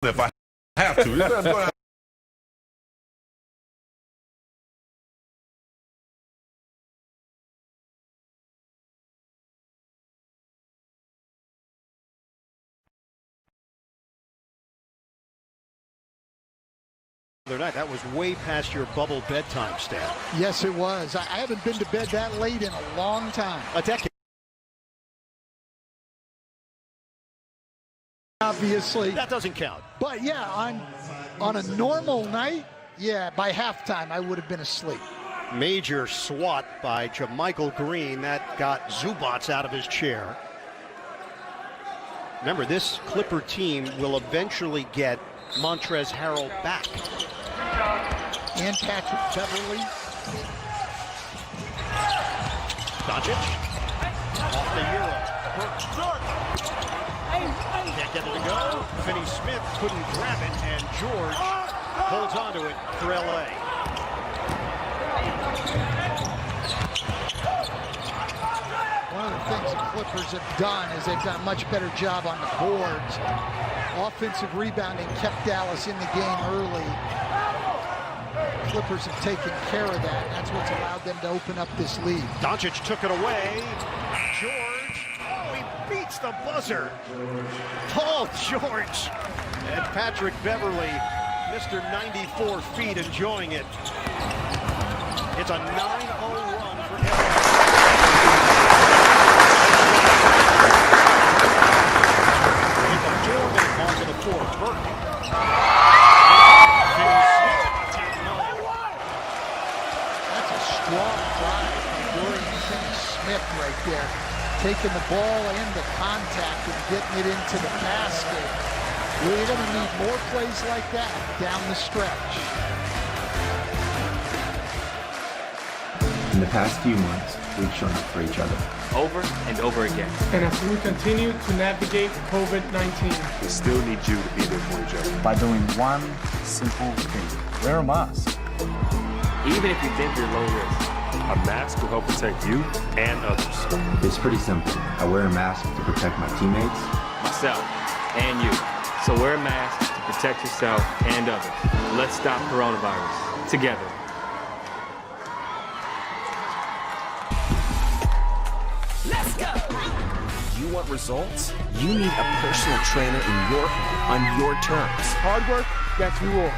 if I have to. It doesn't go down. Night. That was way past your bubble bedtime, Stan. Yes, it was. I haven't been to bed that late in a long time. A decade. Obviously. That doesn't count. But yeah, on a normal night, yeah, by halftime I would have been asleep. Major swat by JaMychal Green. That got Zubac out of his chair. Remember, this Clipper team will eventually get Montrezl Harrell back. And Patrick Beverly. Doncic. Off the Euro. Can't get it to go. Finney Smith couldn't grab it, and George holds onto it for LA. One of the things the Clippers have done is they've done a much better job on the boards. Offensive rebounding kept Dallas in the game early. Clippers have taken care of that. That's what's allowed them to open up this lead. Doncic took it away. George, he beats the buzzer. Paul George and Patrick Beverly, Mr. 94 feet, enjoying it. It's a 9-0 run for LA. It's a 4-minute mark of the fourth. Burke. Strong drive by Dorian Finney-Smith right there. Taking the ball and the contact and getting it into the basket. We're going to need more plays like that down the stretch. In the past few months, we've shown up for each other. Over and over again. And as we continue to navigate COVID-19, we still need you to be there for each other. By doing one simple thing. Wear a mask. Even if you think you're low risk. A mask will help protect you and others. It's pretty simple. I wear a mask to protect my teammates, myself, and you. So wear a mask to protect yourself and others. Let's stop coronavirus together. Let's go! You want results? You need a personal trainer in your home on your terms. hard work gets rewards.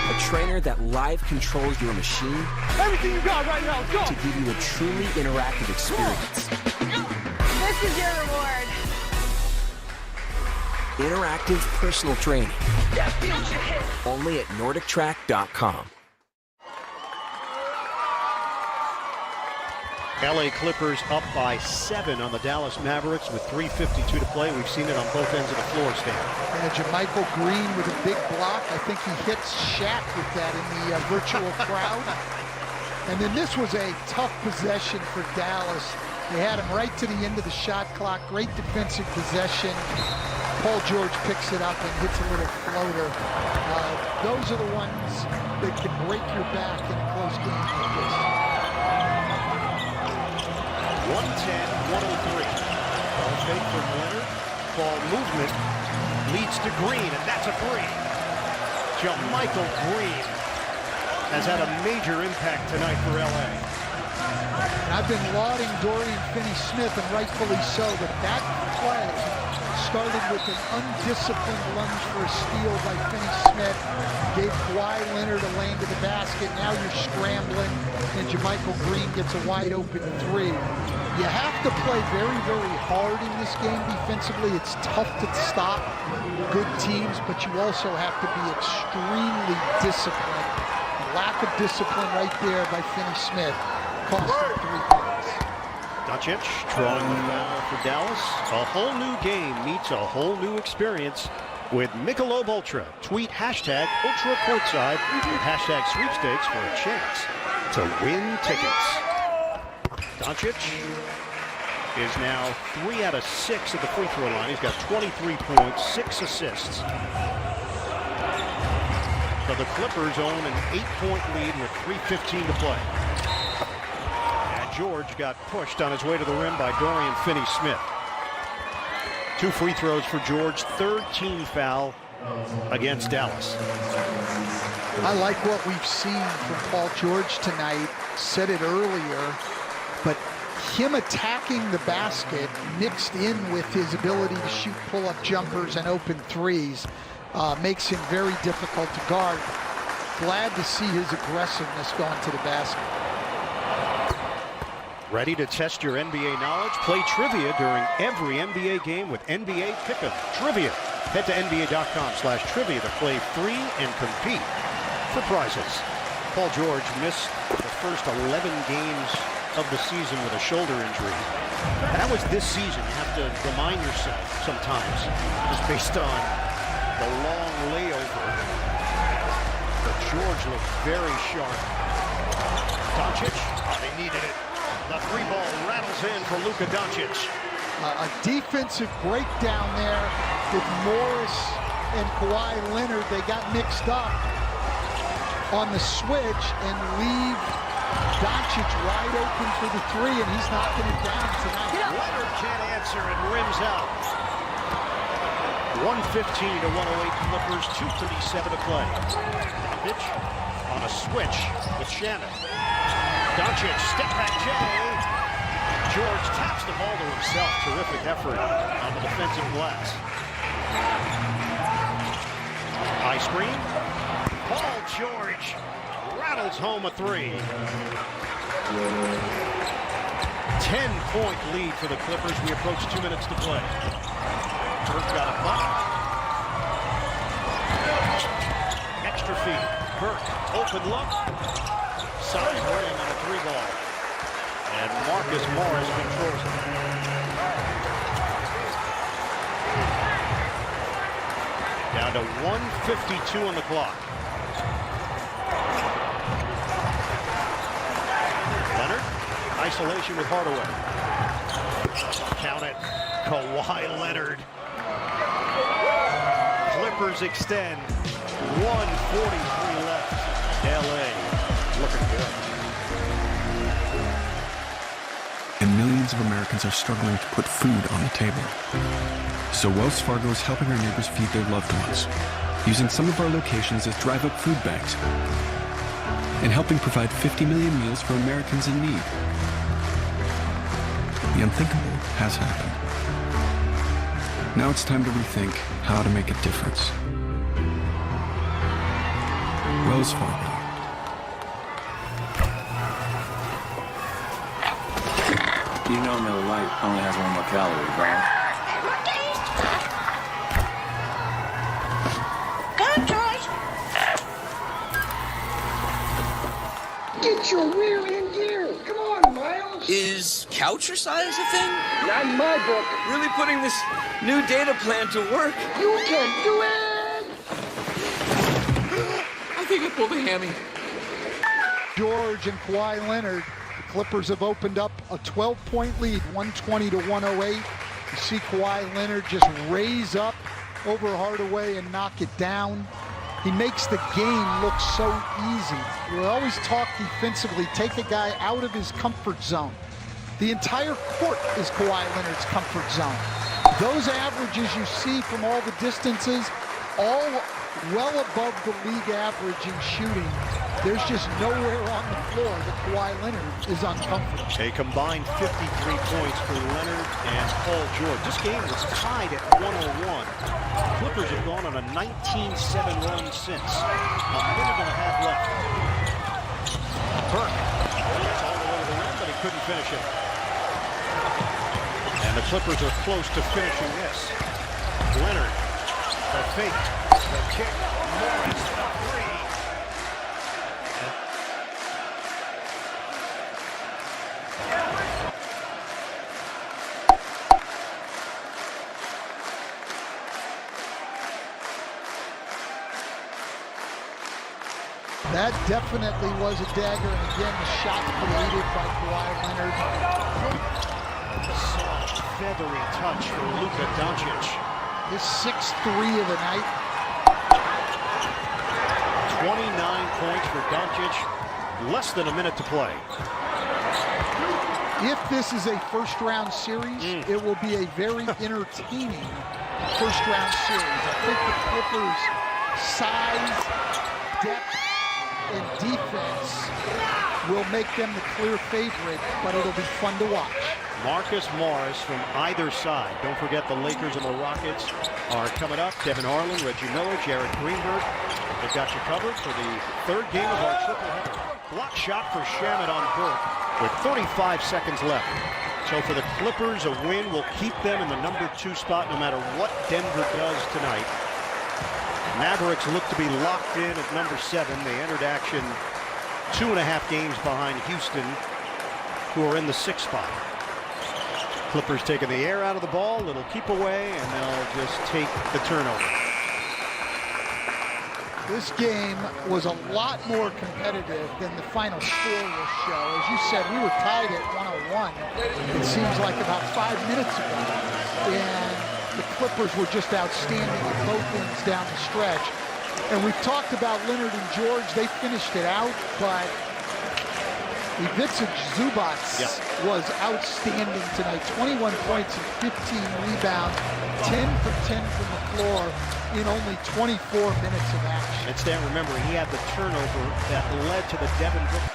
A trainer that live controls your machine. Everything you got right now, go! To give you a truly interactive experience. This is your reward. Interactive personal training. Only at NordicTrack.com. LA Clippers up by 7 on the Dallas Mavericks with 3:52 to play. We've seen it on both ends of the floor, Stan. And JaMychal Green with a big block. I think he hits Shaq with that in the virtual crowd. And then this was a tough possession for Dallas. They had him right to the end of the shot clock. Great defensive possession. Paul George picks it up and hits a little floater. Those are the ones that can break your back in a close game like this. 110-103. Ball fake from Leonard. Ball movement leads to Green, and that's a three. JaMychal Green has had a major impact tonight for LA. And I've been lauding Dorian Finney-Smith, and rightfully so, but that play started with an undisciplined lunge for a steal by Finney-Smith. Gave Kawhi Leonard a lane to the basket. Now you're scrambling, and JaMychal Green gets a wide open three. You have to play very, very hard in this game defensively. It's tough to stop good teams, but you also have to be extremely disciplined. Lack of discipline right there by Finney-Smith cost him 3 points. Doncic drawing the foul for Dallas. A whole new game meets a whole new experience with Michelob Ultra. Tweet hashtag Ultra Courtside with hashtag sweepstakes for a chance to win tickets. Doncic is now 3 out of 6 at the free throw line. He's got 23 points, 6 assists. So the Clippers own an 8-point lead with 3:15 to play. And George got pushed on his way to the rim by Dorian Finney-Smith. 2 free throws for George, 3rd team foul, against Dallas. I like what we've seen from Paul George tonight. Said it earlier, but him attacking the basket mixed in with his ability to shoot pull-up jumpers and open threes makes him very difficult to guard. Glad to see his aggressiveness going to the basket. Ready to test your NBA knowledge? Play trivia during every NBA game with NBA Pick'em Trivia. Head to NBA.com/trivia to play free and compete for prizes. Paul George missed the first 11 games of the season with a shoulder injury. That was this season. You have to remind yourself sometimes, just based on the long layover. But George looked very sharp. Doncic, they needed it. The three ball rattles in for Luka Doncic. A defensive breakdown there with Morris and Kawhi Leonard. They got mixed up on the switch and leave Doncic wide open for the three, and he's knocking it down tonight. Leonard can't answer and rims out. 115-108 Clippers, 2:37 to play. Doncic on a switch with Shannon. Doncic, step back J. George taps the ball to himself. Terrific effort on the defensive glass. High screen. Paul George rattles home a three. 10-point lead for the Clippers. We approach 2 minutes to play. Burke got a bucket. Extra feed. Burke, open look. Side ring on a three ball. And Marcus Morris controls it. Down to 1:52 on the clock. Leonard, isolation with Hardaway. Count it. Kawhi Leonard. Clippers extend. 1:43 left. LA looking good. And millions of Americans are struggling to put food on the table. So Wells Fargo is helping our neighbors feed their loved ones, using some of our locations as drive-up food banks, and helping provide 50 million meals for Americans in need. The unthinkable has happened. Now it's time to rethink how to make a difference. Wells Fargo. You know Miller Lite only has one more calorie, right? Get your rear end gear. Come on, Miles. Is couchercise a thing? Not in my book. Really putting this new data plan to work? You can do it. I think I pulled a hammy. George and Kawhi Leonard. The Clippers have opened up a 12-point lead, 120-108. You see Kawhi Leonard just raise up over Hardaway and knock it down. He makes the game look so easy. We always talk defensively, take a guy out of his comfort zone. The entire court is Kawhi Leonard's comfort zone. Those averages you see from all the distances, all well above the league average in shooting. There's just nowhere on the floor that Kawhi Leonard is uncomfortable. A combined 53 points for Leonard and Paul George. This game was tied at 101. Clippers have gone on a 19-7 run since. A minute and a half left. Burke. It's all the way to the rim, but he couldn't finish it. And the Clippers are close to finishing this. Leonard. The fake. The kick. Morris. The three. That definitely was a dagger, and again, the shot created by Kawhi Leonard. Soft, feathery touch for Luka Doncic. His 6th-3 of the night. 29 points for Doncic. Less than a minute to play. If this is a first-round series, it will be a very entertaining first-round series. I think the Clippers' size, depth, and defense will make them the clear favorite, but it'll be fun to watch. Marcus Morris from either side. Don't forget the Lakers and the Rockets are coming up. Devin Harlan, Reggie Miller, Jared Greenberg. They've got you covered for the third game of our triple-header. Block shot for Shamet on Burke with 35 seconds left. So for the Clippers, a win will keep them in the number 2 spot no matter what Denver does tonight. Mavericks look to be locked in at number 7. They entered action 2.5 games behind Houston, who are in the 6th spot. Clippers taking the air out of the ball, little keep away, and they'll just take the turnover. This game was a lot more competitive than the final score will show. As you said, we were tied at 101. It seems like about 5 minutes ago. And the Clippers were just outstanding at both ends down the stretch. And we've talked about Leonard and George. They finished it out, but Ivica Zubac was outstanding tonight. 21 points and 15 rebounds, 10 from 10 from the floor in only 24 minutes of action. And Stan, remember, he had the turnover that led to the Devin Booker.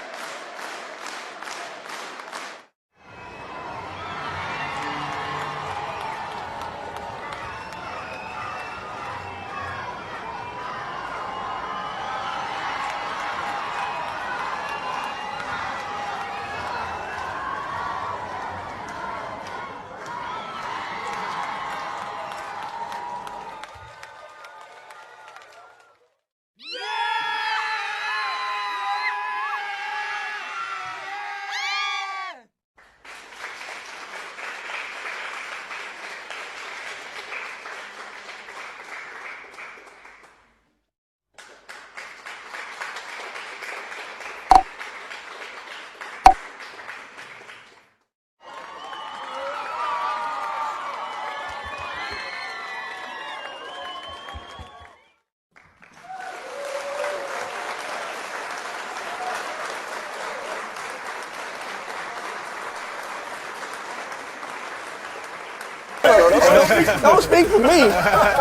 Don't speak for me.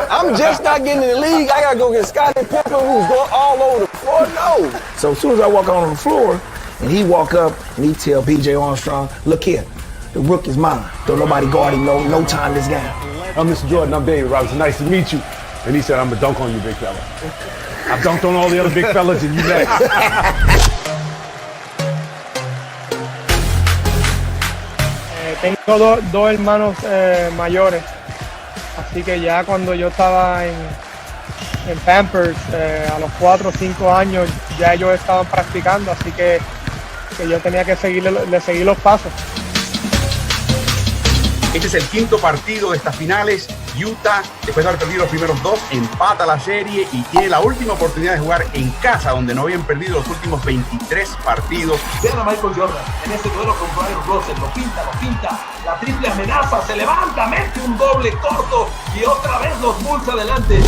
I'm just not getting in the league. I gotta go get Scottie Pippen, who's going all over the floor. No. So as soon as I walk on the floor, and he walk up, and he tell PJ Armstrong, look here, the rookie's mine. Don't nobody guard him no time this game. I'm Mr. Jordan. I'm David Robinson. Nice to meet you. And he said, I'm gonna dunk on you, big fella. I've dunked on all the other big fellas, and you next. Tengo dos hermanos mayores, así que ya cuando yo estaba en Pampers, a los 4 o 5 años, ya ellos estaban practicando, así que yo tenía que seguir los pasos. Este es el 5º partido de estas finales. Utah, después de haber perdido los primeros 2, empata la serie y tiene la última oportunidad de jugar en casa, donde no habían perdido los últimos 23 partidos. Vean a Michael Jordan en ese duelo con Brian Russell, lo pinta, la triple amenaza, se levanta, mete un doble corto y otra vez los Bulls adelante.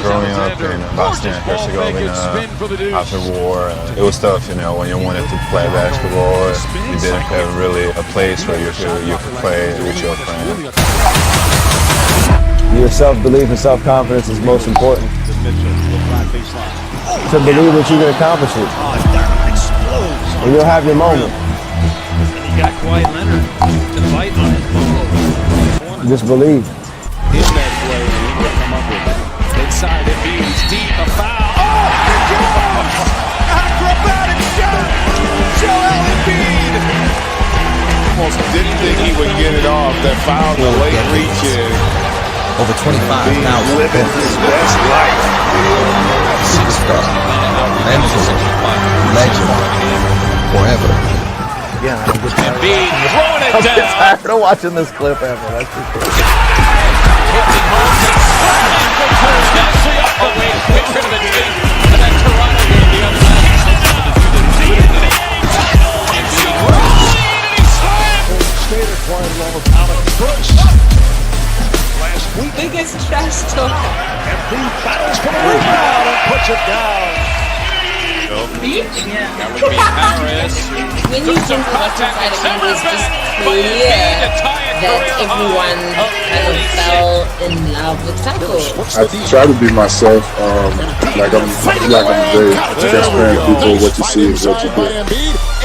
Growing up in Bosnia and Herzegovina after war, it was tough, you know, when you wanted to play basketball, you didn't have really a place where you could play with your friends. Your self-belief and self-confidence is most important. To believe that you can accomplish it. And you'll have your moment. And you got Kawhi Leonard to fight on it. Just believe. In that play, he will come up with it. Inside it means deep, a foul. Oh, acrobatic shot! Joel Embiid! Almost didn't think he would get it off. That foul, the late reach in. Over 25,000. Living his best life. Superstar. Legend. Forever. Yeah, Embiid throwing it down. I'm tired of watching this clip ever. That's just crazy. Hitting home and slamming for two. Nicely up the way. Picture to the team. And then Toronto gave the upside. Embiid rolling and he slams. Stater playing well with Alec Burks. Last week. Biggest trash talk. Embiid battles for the rebound and puts it down. That would be Harris. When you think about the fight again, it's just clear that everyone kind of fell in love with Taco. I try to be myself. Like I'm very transparent to people. What you see is what you get.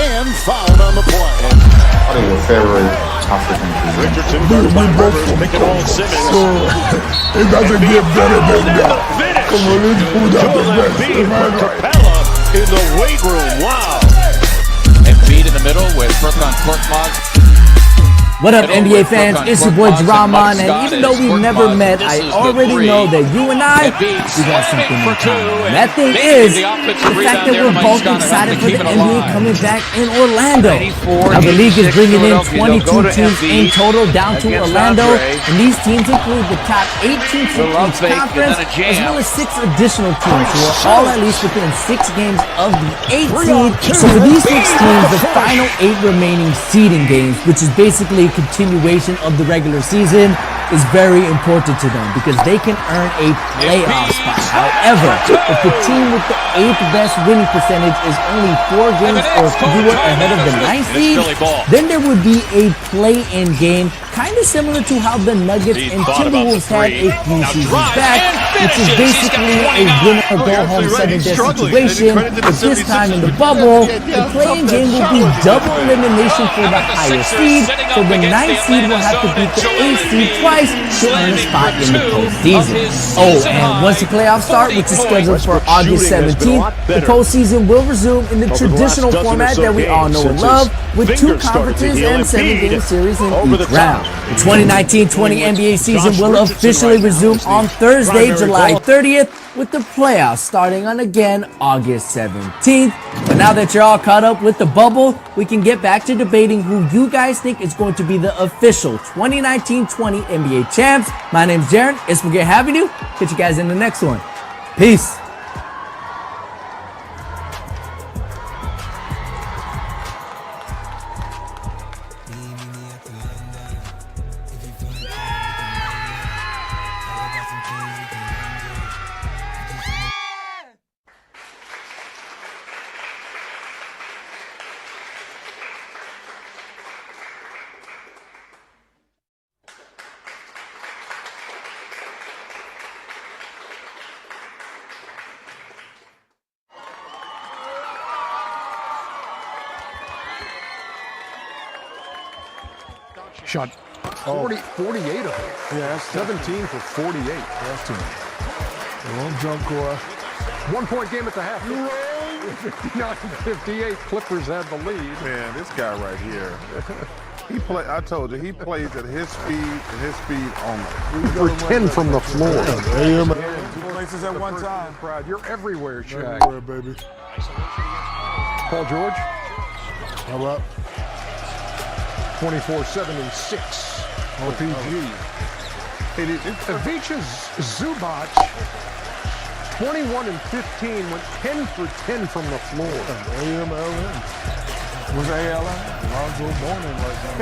And fouled on the play. What are your favorite African cuisine? So it doesn't get better than that. Congolese food are the best. In the weight room, wow. Embiid in the middle with Furkan Korkmaz. What up, NBA fans? It's your boy Draman, and even though we've never met, I already know that you and I, we got something in common. And that thing is the fact that we're both excited for the NBA coming back in Orlando. Now, the league is bringing in 22 teams in total down to Orlando, and these teams include the top 8 teams from each conference, as well as 6 additional teams who are all at least within 6 games of the 8th seed. So for these 6 teams, the final 8 remaining seeding games, which is basically a continuation of the regular season, is very important to them because they can earn a playoff spot. However, if the team with the 8th best winning percentage is only 4 games or fewer ahead of the 9th seed, then there would be a play-in game, kind of similar to how the Nuggets and Timberwolves had a few seasons back, which is basically a winner-go-home 7-day situation. But this time in the bubble, the play-in game will be double elimination for the higher seed, so the 9th seed will have to beat the 8th seed twice to earn a spot in the postseason. Oh, and once the playoffs start, which is scheduled for August 17th, the postseason will resume in the traditional format that we all know and love, with 2 conferences and 7-game series in each round. The 2019-20 NBA season will officially resume on Thursday, July 30th, with the playoffs starting on again August 17th. But now that you're all caught up with the bubble, we can get back to debating who you guys think is going to be the official 2019-20 NBA champs. My name's Jaron. It's been great having you. Catch you guys in the next one. Peace. Shot 48 of it. Yeah, 17 for 48. That's too much. Long jump core. 1-point game at the half. 59-58. Clippers have the lead. Man, this guy right here. I told you, he plays at his speed and his speed only. For 10 from the floor. Yeah, 2 places at one time. Proud. You're everywhere, Shaq. Everywhere, baby. Paul George. How about 24-7-6 on PG. Ivica Zubac, 21-15, went 10 for 10 from the floor. AMLN. Was ALN? Lonzo Mourning right now.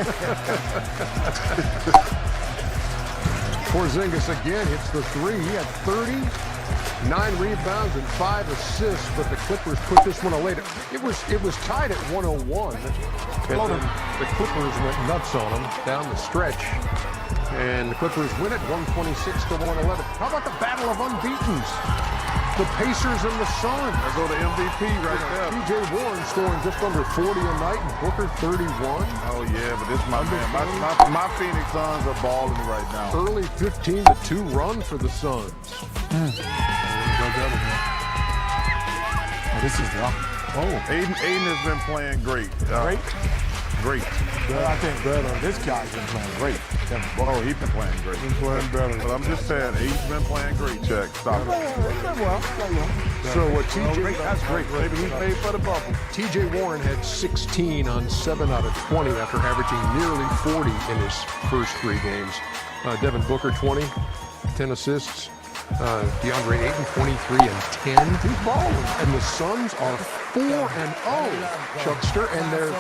Porzingis again hits the 3. He had 30, 9 rebounds and 5 assists, but the Clippers put this one away. It was tied at 101. And the Clippers went nuts on them down the stretch. And the Clippers win it 126-111. How about the battle of unbeatens? The Pacers and the Suns. There go the MVP right there. T.J. Warren scoring just under 40 a night and Booker 31. Oh, yeah, but this is my man. My Phoenix Suns are balling right now. Early 15-2 run for the Suns. This is Aiden has been playing great. Great. I think this guy's been playing great. Oh, he's been playing great. Playing better. But I'm just saying, Aiden's been playing great, Chuck. Stop it. So TJ, that's great. Maybe he's made for the bubble. TJ Warren had 16 on 7 out of 20 after averaging nearly 40 in his first 3 games. Devin Booker 20, 10 assists. DeAndre Ayton 23 and 10. He's balling. And the Suns are 4-0, Chuckster, and they're